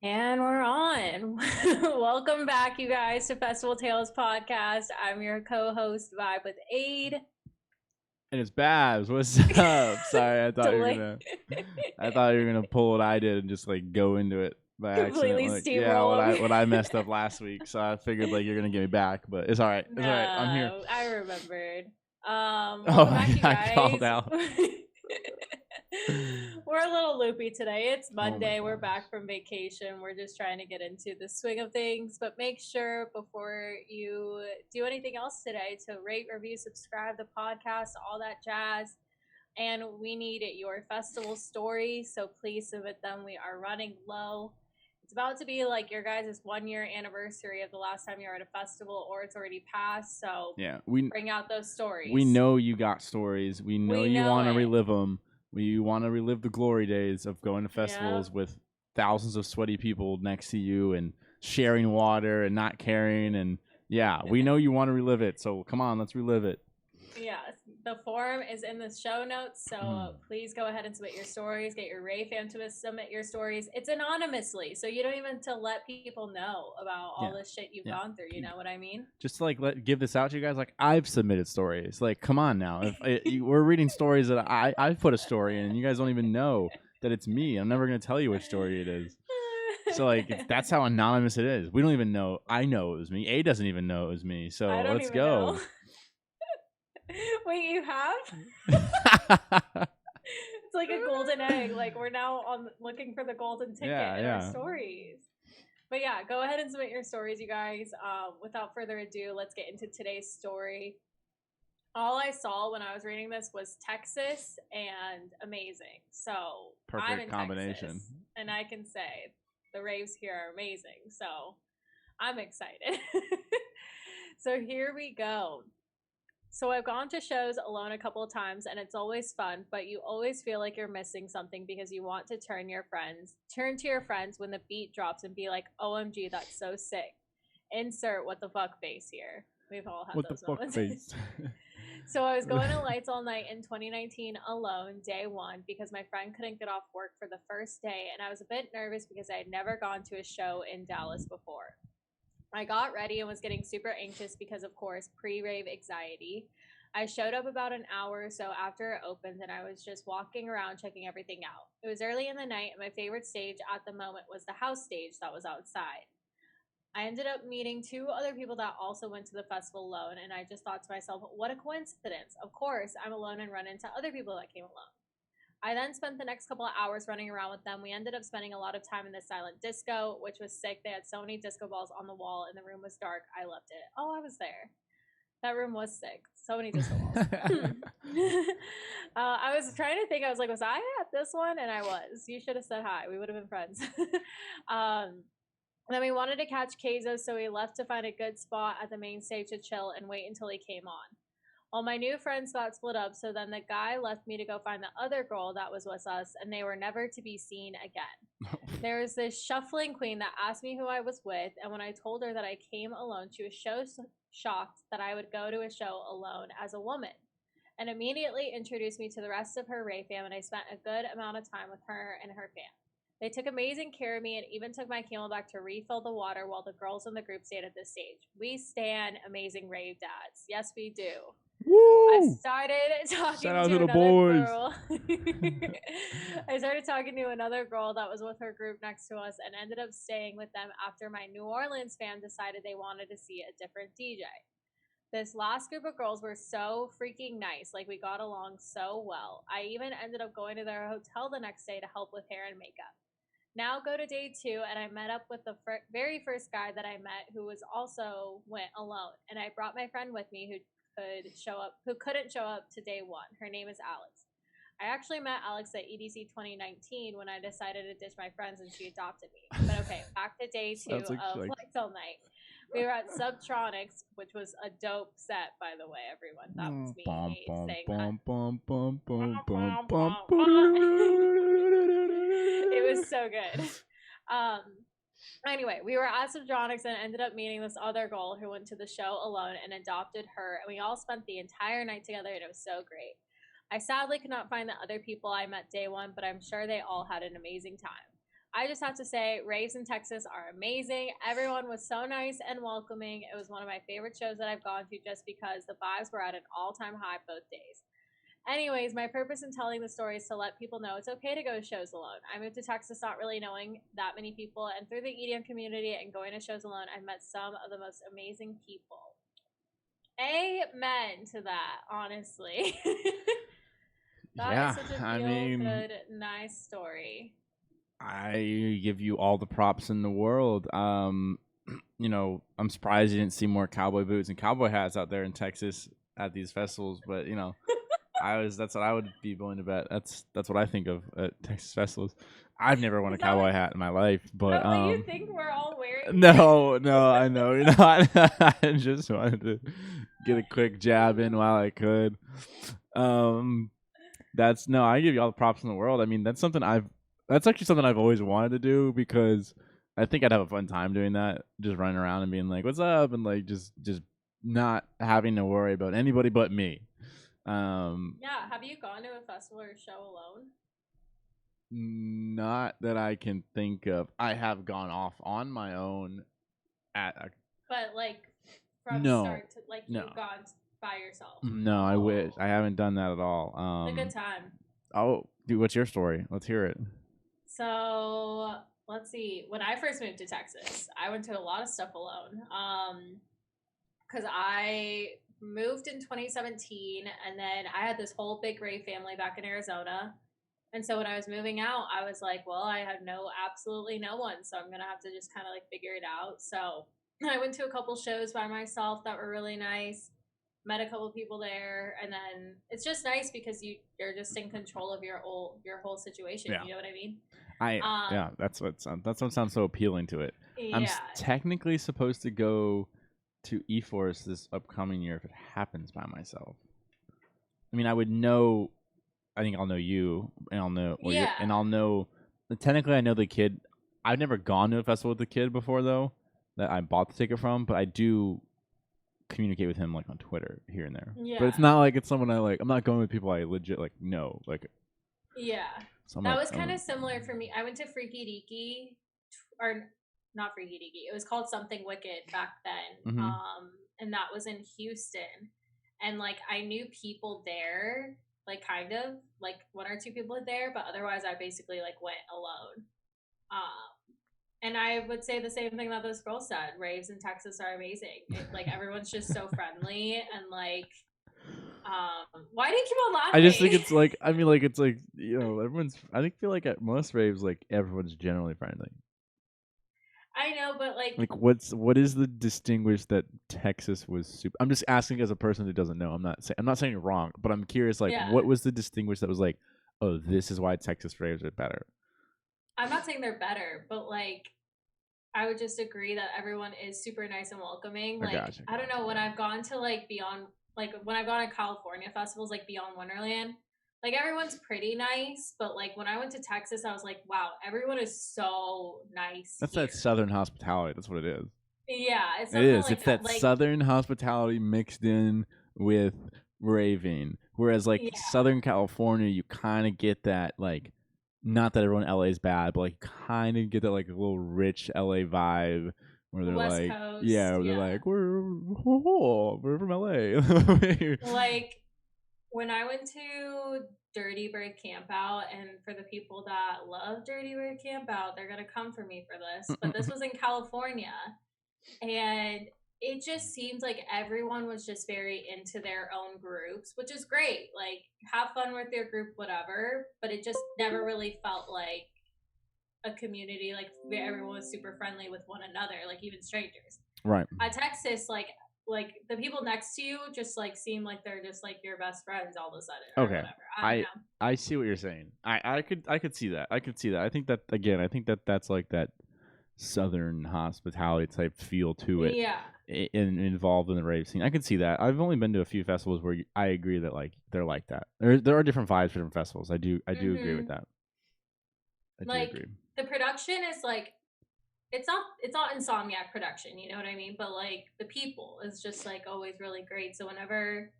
And we're on. Welcome back, you guys, to Festival Tales Podcast. I'm your co-host, Vibe with Ade. And it's Babs. What's up? Sorry, I thought you were gonna pull what I did and just like go into it by accident. Completely Like, steamroll what I messed up last week. So I figured like you're gonna get me back, but it's all right. It's all right. I'm here. I remembered. Oh, Welcome back, you I guys. called out. We're a little loopy today. It's Monday. We're gosh. back from vacation. We're just trying to get into the swing of things. But make sure before you do anything else today to rate, review, subscribe the podcast, all that jazz. And we need your festival stories, so please submit them. We are running low. It's about to be like your guys' 1 year anniversary of the last time you were at a festival, or it's already passed. So Yeah, bring out those stories. we know you got stories. We know you want to it. relive them. We want to relive the glory days of going to festivals with thousands of sweaty people next to you and sharing water and not caring. And yeah, we know you want to relive it. So come on, let's relive it. Yes, the form is in the show notes, so please go ahead and submit your stories. Get your Ray fam to submit your stories. It's anonymously, so you don't even have to let people know about all this shit you've gone through. You know what I mean? Just to, like give this out to you guys. Like I've submitted stories. Like come on now, we're reading stories that I've put a story in, and you guys don't even know that it's me. I'm never gonna tell you which story it is. So like that's how anonymous it is. We don't even know. I know it was me. A doesn't even know it was me. So let's go. Know. Wait, you have? It's like a golden egg. Like we're now looking for the golden ticket in our stories. But yeah, go ahead and submit your stories, you guys. Without further ado, let's get into today's story. All I saw when I was reading this was Texas and amazing. So perfect I'm in combination. Texas, and I can say the raves here are amazing. So I'm excited. So here we go. So I've gone to shows alone a couple of times, and it's always fun, but you always feel like you're missing something because you want to turn to your friends when the beat drops and be like, OMG, that's so sick. Insert what the fuck face here. We've all had those moments. Face? So I was going to Lights All Night in 2019 alone, day one, because my friend couldn't get off work for the first day, and I was a bit nervous because I had never gone to a show in Dallas before. I got ready and was getting super anxious because, of course, pre-rave anxiety. I showed up about an hour or so after it opened, and I was just walking around checking everything out. It was early in the night, and my favorite stage at the moment was the house stage that was outside. I ended up meeting two other people that also went to the festival alone, and I just thought to myself, what a coincidence. Of course, I'm alone and run into other people that came alone. I then spent the next couple of hours running around with them. We ended up spending a lot of time in the silent disco, which was sick. They had so many disco balls on the wall, and the room was dark. I loved it. Oh, I was there. That room was sick. So many disco balls. I was trying to think. I was like, was I at this one? And I was. You should have said hi. We would have been friends. Then we wanted to catch Keizo, so we left to find a good spot at the main stage to chill and wait until he came on. Well, my new friends got split up, so then the guy left me to go find the other girl that was with us, and they were never to be seen again. There was this shuffling queen that asked me who I was with, and when I told her that I came alone, she was so shocked that I would go to a show alone as a woman, and immediately introduced me to the rest of her Ray fam, and I spent a good amount of time with her and her fam. They took amazing care of me and even took my camelback to refill the water while the girls in the group stayed at the stage. We stan amazing rave dads. Yes, we do. Woo! I started talking to another girl. I started talking to another girl that was with her group next to us and ended up staying with them after my New Orleans fam decided they wanted to see a different DJ. This last group of girls were so freaking nice. Like, we got along so well. I even ended up going to their hotel the next day to help with hair and makeup. Now go to day 2, and I met up with the very first guy that I met who went alone. And I brought my friend with me who couldn't show up to day 1. Her name is Alex. I actually met Alex at EDC 2019 when I decided to ditch my friends and she adopted me. But okay, back to day 2 of Lights All Night. We were at Subtronics, which was a dope set, by the way, everyone. That was me saying that. It was so good. Anyway, we were at Subtronics and ended up meeting this other girl who went to the show alone and adopted her, and we all spent the entire night together, and it was so great. I sadly could not find the other people I met day 1, but I'm sure they all had an amazing time. I just have to say, raves in Texas are amazing. Everyone was so nice and welcoming. It was one of my favorite shows that I've gone to just because the vibes were at an all-time high both days. Anyways, my purpose in telling the story is to let people know it's okay to go to shows alone. I moved to Texas not really knowing that many people, and through the EDM community and going to shows alone, I've met some of the most amazing people. Amen to that, honestly. That is such a feel-good, nice story. I give you all the props in the world. You know, I'm surprised you didn't see more cowboy boots and cowboy hats out there in Texas at these festivals, but you know, that's what I would be willing to bet. That's what I think of at Texas festivals. I've never worn a cowboy hat in my life, but you think we're all wearing? No, I know you're not. I just wanted to get a quick jab in while I could. That's no, I give you all the props in the world. I mean, that's actually something I've always wanted to do because I think I'd have a fun time doing that, just running around and being like, "What's up?" and like just not having to worry about anybody but me. Yeah, have you gone to a festival or show alone? Not that I can think of. I have gone off on my own but like from start to you've gone by yourself. No, I wish. I haven't done that at all. It's a good time. Oh, dude, what's your story? Let's hear it. So let's see. When I first moved to Texas, I went to a lot of stuff alone. Because I moved in 2017, and then I had this whole big rave family back in Arizona. And so when I was moving out, I was like, well, I have absolutely no one, so I'm gonna have to just kind of like figure it out. So I went to a couple shows by myself that were really nice. Met a couple people there, and then it's just nice because you're just in control of your whole situation. Yeah. You know what I mean? Yeah, that's what sounds so appealing to it. Yeah. I'm technically supposed to go to eForest this upcoming year if it happens by myself. I mean, I would know. I think I'll know you, and I'll know. And I'll know. Technically, I know the kid. I've never gone to a festival with the kid before, though. That I bought the ticket from, but I do communicate with him like on Twitter here and there. Yeah. But it's not like it's someone I like. I'm not going with people I legit like know. Like. Yeah. So that was kind of similar for me. I went to Freaky Deaky, or not Freaky Deaky. It was called Something Wicked back then. Mm-hmm. And that was in Houston, and like I knew people there. Like kind of like one or two people there, but otherwise I basically like went alone. And I would say the same thing that this girl said. Raves in Texas are amazing. Like everyone's just so friendly and like. Why do you keep on laughing? I just think it's like it's like you know everyone's. I feel like at most raves like everyone's generally friendly. I know, but like what is the distinguish that Texas was super? I'm just asking as a person who doesn't know. I'm not saying you're wrong, but I'm curious. Like, what was the distinguish that was like, oh, this is why Texas raves are better? I'm not saying they're better, but like, I would just agree that everyone is super nice and welcoming. Like, I don't know when I've gone to like Beyond, like when I've gone to California festivals, like Beyond Wonderland. Like everyone's pretty nice, but like when I went to Texas, I was like, wow, everyone is so nice. That's that Southern hospitality. That's what it is. Yeah, it is. Like, it's that Southern hospitality mixed in with raving. Whereas like Southern California, you kind of get that like, not that everyone in LA is bad, but like kind of get that like a little rich LA vibe. Where they're West like, Coast, they're like, we're from LA. Like. When I went to Dirty Bird Campout, and for the people that love Dirty Bird Campout, they're going to come for me for this. But this was in California, and it just seemed like everyone was just very into their own groups, which is great. Like, have fun with your group, whatever. But it just never really felt like a community. Like, everyone was super friendly with one another, like even strangers. Right. At Texas, like the people next to you just like seem like they're just like your best friends all of a sudden. Okay, whatever. I see what you're saying. I could see that. I could see that. I think that again. I think that's like that Southern hospitality type feel to it. Yeah. Involved in the rave scene. I can see that. I've only been to a few festivals where I agree that like they're like that. There are different vibes for different festivals. I do agree with that. I do agree. The production is like. It's not Insomniac production, you know what I mean? But like the people is just like always really great. So whenever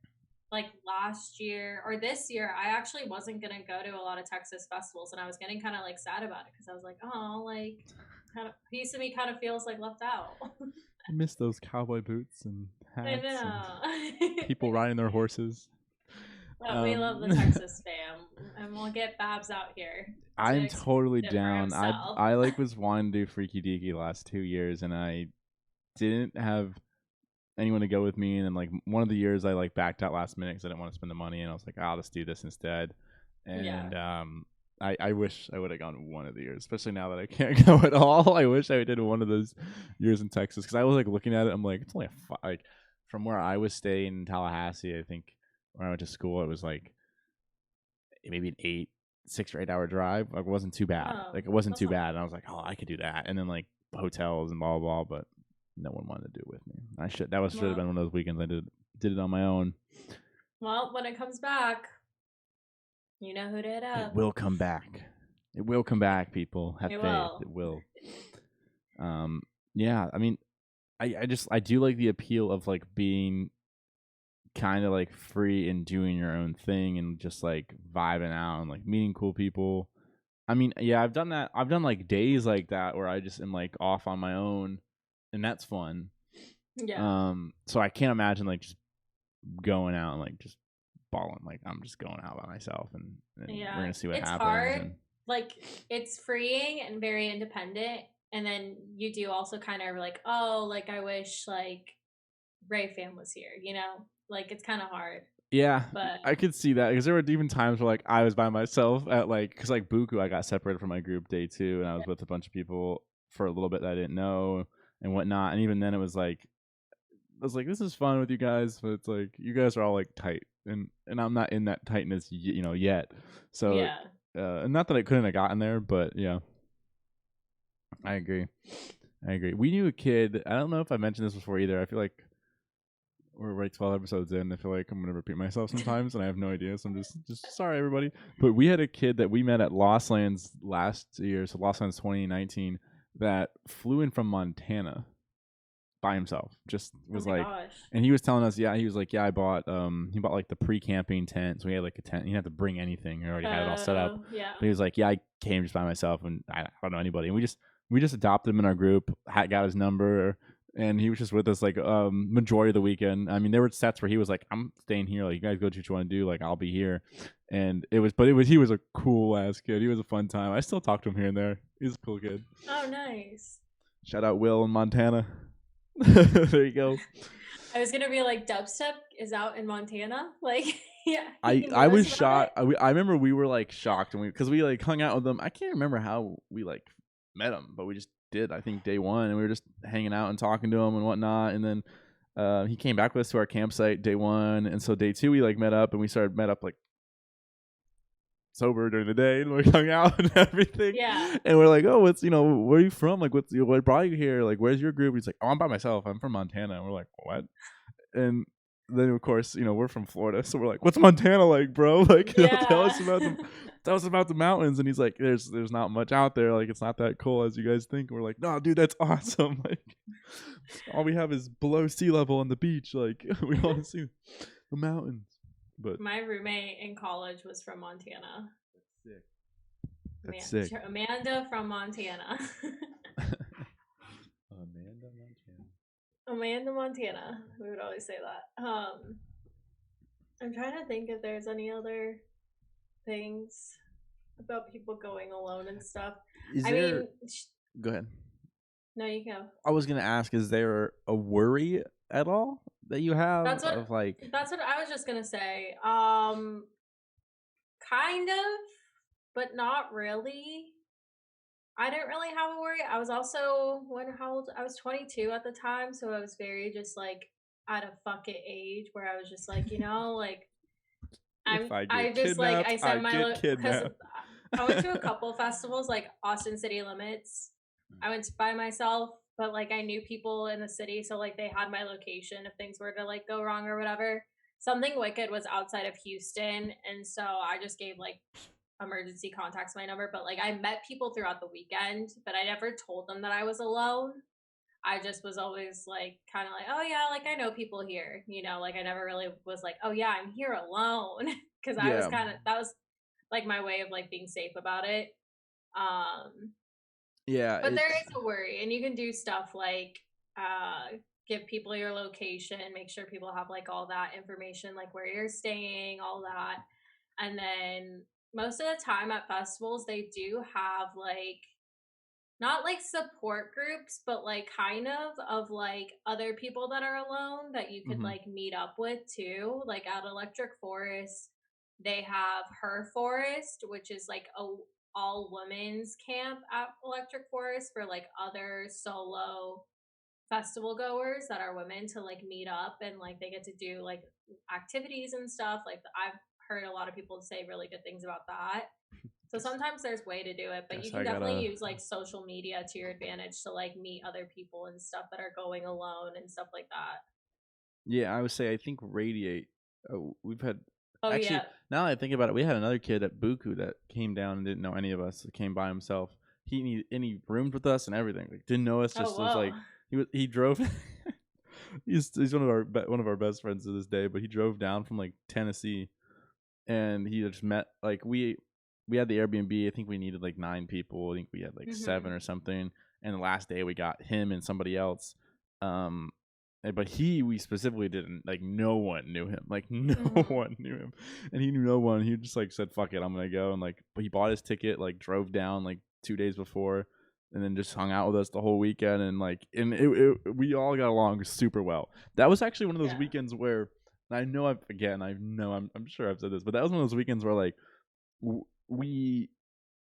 like last year or this year, I actually wasn't gonna go to a lot of Texas festivals, and I was getting kind of like sad about it because I was like, oh, like kind of piece of me kind of feels like left out. I miss those cowboy boots and I hats and know. people riding their horses. But we love the Texas fam, and we'll get Babs out here to I'm totally experience it for down. himself. I like was wanting to do Freaky Deaky the last 2 years, and I didn't have anyone to go with me. And then like one of the years, I like backed out last minute because I didn't want to spend the money, and I was like, I'll just do this instead. And I wish I would have gone one of the years, especially now that I can't go at all. I wish I did one of those years in Texas because I was like looking at it. I'm like, it's only like from where I was staying in Tallahassee. I think when I went to school, it was like maybe an 6 or 8 hour drive. Like, it wasn't too bad. Like, it wasn't too bad. And I was like, oh, I could do that. And then like hotels and blah blah blah. But no one wanted to do it with me. Should have been one of those weekends I did it on my own. Well, when it comes back, you know who to hit up. It will come back. It will come back, people. Have faith. It will. Yeah, I mean, I do like the appeal of like being kind of like free and doing your own thing and just like vibing out and like meeting cool people. I mean, yeah, I've done that. I've done like days like that where I just am like off on my own, and that's fun. Yeah. So I can't imagine like just going out and like just balling. Like, I'm just going out by myself, and we're gonna see what happens. It's hard. Like, it's freeing and very independent, and then you do also kind of like, oh, like I wish like Ray fam was here, you know? Like, it's kind of hard. Yeah, but I could see that because there were even times where like I was by myself at like, because like Buku, I got separated from my group day 2, and I was with a bunch of people for a little bit that I didn't know and whatnot. And even then, it was like, I was like, this is fun with you guys, but it's like you guys are all like tight, and I'm not in that tightness, yet. So yeah, and not that I couldn't have gotten there, but yeah, I agree. We knew a kid. I don't know if I mentioned this before either. I feel like we're like 12 episodes in. I feel like I'm gonna repeat myself sometimes, and I have no idea. So I'm just sorry, everybody. But we had a kid that we met at Lost Lands last year, so Lost Lands 2019, that flew in from Montana by himself. Just was and he was telling us, he was like, I bought he bought like the pre-camping tent, so we had like a tent. He didn't have to bring anything. He already had it all set up. Yeah. But he was like, I came just by myself, and I don't know anybody. And we just adopted him in our group. Got his number. And he was just with us like majority of the weekend. I mean, there were sets where he was like, I'm staying here. Like, you guys go do what you want to do. Like, I'll be here. And he was a cool ass kid. He was a fun time. I still talk to him here and there. He's a cool kid. Oh, nice. Shout out Will in Montana. There you go. I was gonna be like, dubstep is out in Montana. Like, yeah. I was shocked. I remember we were like shocked, and because we like hung out with them. I can't remember how we like met him, but we just did, I think, day 1, and we were just hanging out and talking to him and whatnot. And then he came back with us to our campsite day 1, and so day 2 we like met up, and we met up like sober during the day, and we hung out and everything. Yeah. And we're like, oh, where are you from? Like, what brought you here? Like, where's your group? He's like, oh, I'm by myself. I'm from Montana. And we're like, what? And then of course, we're from Florida, so we're like, what's Montana like, bro? Like, tell us about the mountains. And he's like, there's not much out there. Like, it's not that cool as you guys think. And we're like, no, dude, that's awesome. Like, all we have is below sea level on the beach. Like, we want to see the mountains. But my roommate in college was from Montana. That's sick. Amanda from Montana. Amanda, Montana. We would always say that. I'm trying to think if there's any other things about people going alone and stuff. Go ahead. No, you can. I was gonna ask: is there a worry at all that you have? That's what I was just gonna say. Kind of, but not really. I didn't really have a worry. I was also I was 22 at the time, so I was very just like at a fuck it age where I was just like, like I said my because I went to a couple festivals like Austin City Limits. I went by myself, but like I knew people in the city, so like they had my location if things were to like go wrong or whatever. Something Wicked was outside of Houston, and so I just gave like emergency contacts my number. But like I met people throughout the weekend, but I never told them that I was alone. I just was always like kind of like, oh yeah, like I know people here, you know, like I never really was like, oh yeah, I'm here alone because I was Yeah. kind of that was like my way of like being safe about it. Um, Yeah. but there is a worry, and you can do stuff like give people your location, make sure people have like all that information, like where you're staying, all that. And then most of the time at festivals, they do have like not like support groups, but like kind of like other people that are alone that you could Mhm. like meet up with too. Like at Electric Forest, they have Her Forest, which is like a all women's camp at Electric Forest for like other solo festival goers that are women to like meet up, and like they get to do like activities and stuff. Like I've heard a lot of people say really good things about that. So sometimes there's way to do it, but you Guess can I definitely gotta. use like social media to your advantage to like meet other people and stuff that are going alone and stuff like that. Yeah, I would say I think Radiate. We've had Oh actually, yeah. now that I think about it, we had another kid at Buku that came down and didn't know any of us. That came by himself. He roomed with us and everything. Like didn't know us. Oh Just was like whoa. he drove. He's one of our best friends to this day. But he drove down from like Tennessee, and he just met like we had the Airbnb. I think we needed like 9 people. I think we had like 7 Hmm. or something. And the last day we got him and somebody else. Um, but we specifically didn't like. No one knew him. Like no Hmm. one knew him, and he knew no one. He just like said, "Fuck it, I'm gonna go." And like, but he bought his ticket. Like drove down like 2 days before, and then just hung out with us the whole weekend. And we all got along super well. That was actually one of those Yeah. weekends where I know I'm sure I've said this, but that was one of those weekends where like we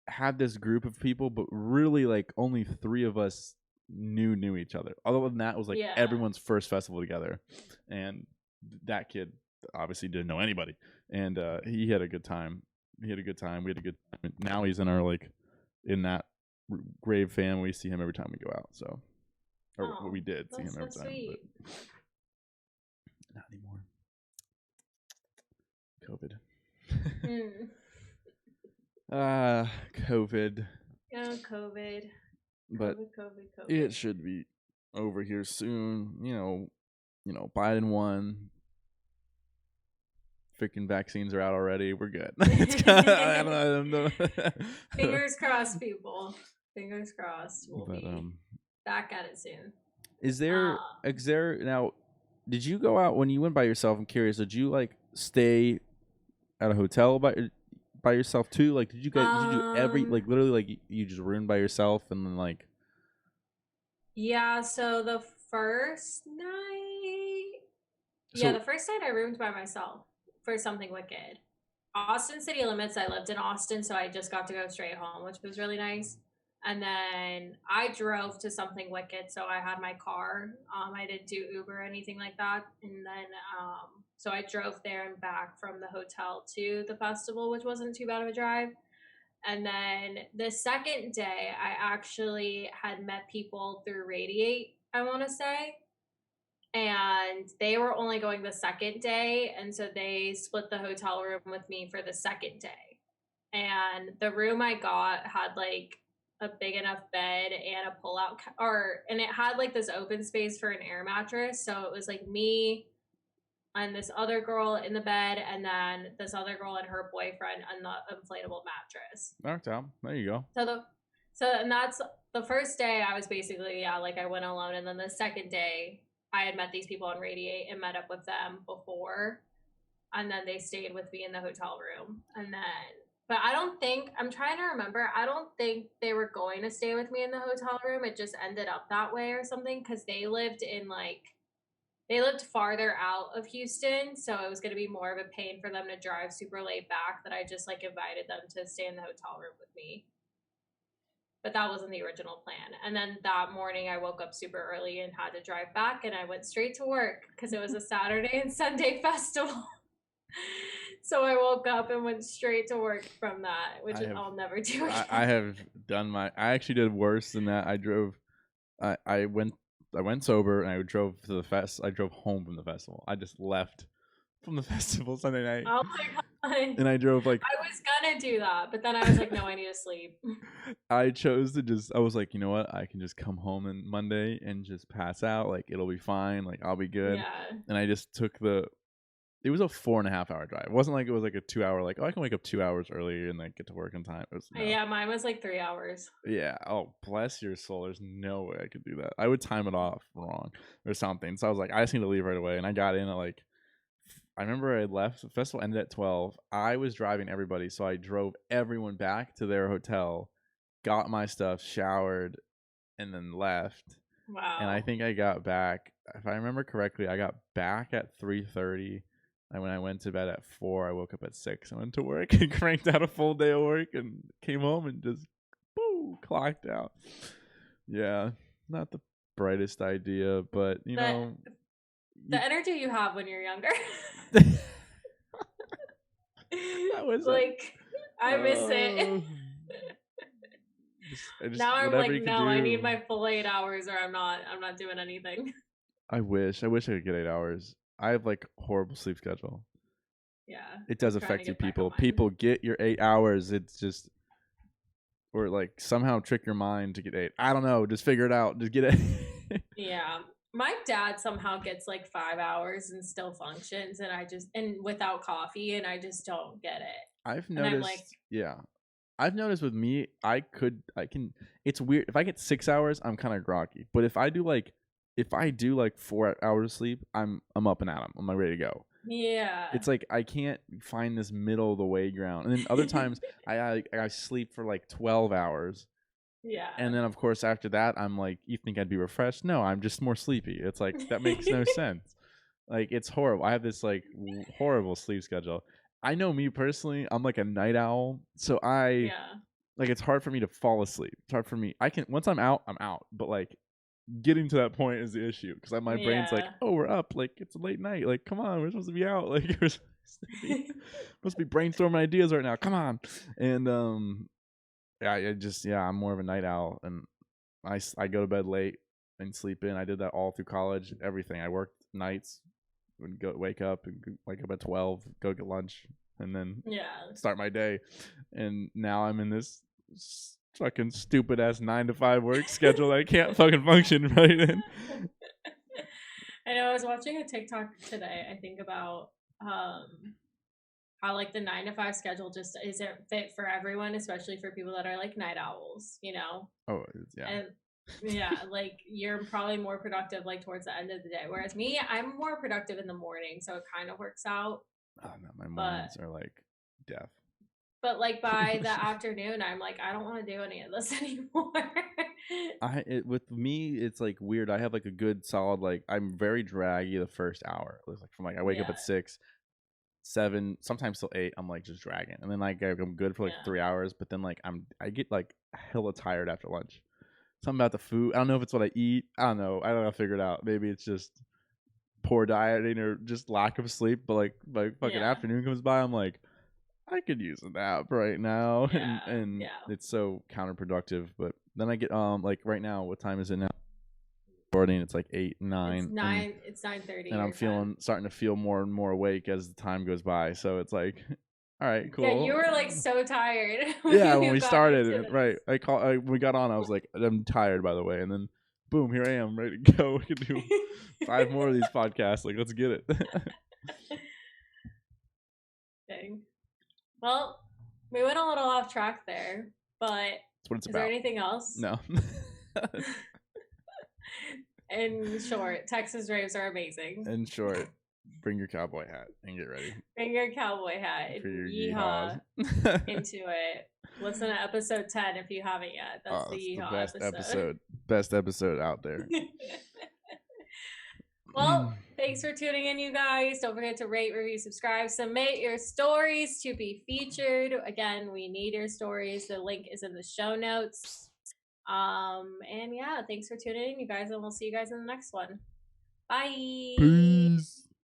had this group of people, but really like only 3 of us knew each other. Other than that, it was like Yeah. everyone's first festival together, and that kid obviously didn't know anybody, and he had a good time. He had a good time. We had a good time. Now he's in our like in that grave fam. We see him every time we go out. So, or Oh, we did see him that's so every time, but sweet. not anymore. COVID. Mm. COVID. Oh, COVID. But COVID, COVID, it COVID. should be over here soon. Biden won. Freaking vaccines are out already. We're good. It's kind of, I don't know. Fingers crossed, people. Fingers crossed. We'll But be back at it soon. is Uh, there now? Did you go out when you went by yourself? I'm curious. Did you like stay at a hotel by yourself too? Like, did you do every um, like literally like you just roomed by yourself and then like yeah, so the first night, yeah, so the first night I roomed by myself for something wicked. Austin City Limits, I lived in Austin, so I just got to go straight home, which was really nice. And then I drove to something wicked, so I had my car. I didn't do Uber or anything like that. And then, so I drove there and back from the hotel to the festival, which wasn't too bad of a drive. And then the second day, I actually had met people through Radiate, I want to say. And they were only going the second day. And so they split the hotel room with me for the second day. And the room I got had like a big enough bed and a pull out, and it had like this open space for an air mattress. So it was like me and this other girl in the bed, and then this other girl and her boyfriend on the inflatable mattress. knocked out. There you go. So and that's the first day I was basically, yeah, like I went alone, and then the second day I had met these people on Radiate and met up with them before, and then they stayed with me in the hotel room, and then. But I don't think I'm trying to remember. I don't think they were going to stay with me in the hotel room. It just ended up that way or something because they lived farther out of Houston, so it was going to be more of a pain for them to drive super late back. That I just like invited them to stay in the hotel room with me, but that wasn't the original plan. And then that morning, I woke up super early and had to drive back, and I went straight to work because it was a Saturday and Sunday festival. So I woke up and went straight to work from that, which I'll never do again. I have done I actually did worse than that. I went sober and I drove to the fest. I drove home from the festival. I just left from the festival Sunday night. Oh my god. And I drove like I was gonna do that, but then I was like, no, I need to sleep. I chose to just I was like, you know what? I can just come home on Monday and just pass out. Like it'll be fine. Like I'll be good. Yeah. And I just took it was a 4.5 hour drive. It wasn't like it was like a 2 hour, like, oh, I can wake up 2 hours earlier and like get to work on time. It was no. Yeah, mine was like 3 hours. Yeah. Oh, bless your soul. There's no way I could do that. I would time it off wrong or something. So I was like, I just need to leave right away. And I got in at like I remember I left. The festival ended at 12. I was driving everybody, so I drove everyone back to their hotel, got my stuff, showered, and then left. Wow. And I think I got back, if I remember correctly, I got back at 3:30. And when I went to bed at 4, I woke up at 6 and went to work and cranked out a full day of work and came home and just clocked out. Yeah, not the brightest idea, but you know, the energy you have when you're younger. That was like I miss it. Now I'm like, no, I need my full 8 hours or I'm not doing anything. I wish I could get 8 hours. I have like horrible sleep schedule. Yeah. It does affect you people. People get your 8 hours. It's just or like somehow trick your mind to get 8. I don't know. Just figure it out. Just get it. Yeah. My dad somehow gets like 5 hours and still functions and without coffee, and I just don't get it. I've noticed I've noticed with me, I can it's weird. If I get 6 hours, I'm kind of groggy. But if I do like 4 hours of sleep, I'm up and at 'em. I'm like ready to go. Yeah. It's like I can't find this middle of the way ground. And then other times I sleep for like 12 hours. Yeah. And then of course after that I'm like, you think I'd be refreshed? No, I'm just more sleepy. It's like that makes no sense. Like it's horrible. I have this like horrible sleep schedule. I know me personally, I'm like a night owl. So like it's hard for me to fall asleep. It's hard for me. I can once I'm out, but like getting to that point is the issue because my brain's like, oh, we're up. Like it's a late night. Like come on, we're supposed to be out. Like we're supposed to be brainstorming ideas right now. Come on. And I'm more of a night owl, and I go to bed late and sleep in. I did that all through college. Everything. I worked nights, would wake up at 12, go get lunch, and then start my day. And now I'm in this fucking stupid ass 9 to 5 work schedule. I can't fucking function right in. I know. I was watching a TikTok today. I think about how like the 9 to 5 schedule just isn't fit for everyone, especially for people that are like night owls, you know? Oh, yeah. And yeah, like you're probably more productive like towards the end of the day. Whereas me, I'm more productive in the morning, so it kind of works out. Oh no, my mornings are like death. But like by the afternoon, I'm like, I don't want to do any of this anymore. With me, it's like weird. I have like a good solid like I'm very draggy the first hour. It's like from like I wake up at 6, 7, sometimes till 8. I'm like just dragging, and then like I'm good for like 3 hours. But then like I get like hella tired after lunch. Something about the food. I don't know if it's what I eat. I don't know. I don't know. Figure it out. Maybe it's just poor dieting or just lack of sleep. But like my fucking afternoon comes by, I'm like, I could use a nap right now, and it's so counterproductive. But then I get like right now, what time is it now? Morning. It's like 8, 9. It's 9:30. And I'm starting to feel more and more awake as the time goes by. So it's like, all right, cool. Yeah, you were like so tired. When we started, right? We got on. I was like, I'm tired, by the way, and then boom, here I am, ready to go. We can do 5 more of these podcasts. Like, let's get it. Dang. Well, we went a little off track there, but that's what it's is about. there anything else? No. In short, Texas raves are amazing. In short, bring your cowboy hat and get ready. Bring your cowboy hat and yeehaw into it. Listen to episode 10 if you haven't yet. That's the yeehaw episode. Best episode out there. Well, thanks for tuning in, you guys. Don't forget to rate, review, subscribe. Submit your stories to be featured. Again, we need your stories. The link is in the show notes. And yeah, thanks for tuning in, you guys, and we'll see you guys in the next one. Bye. Peace.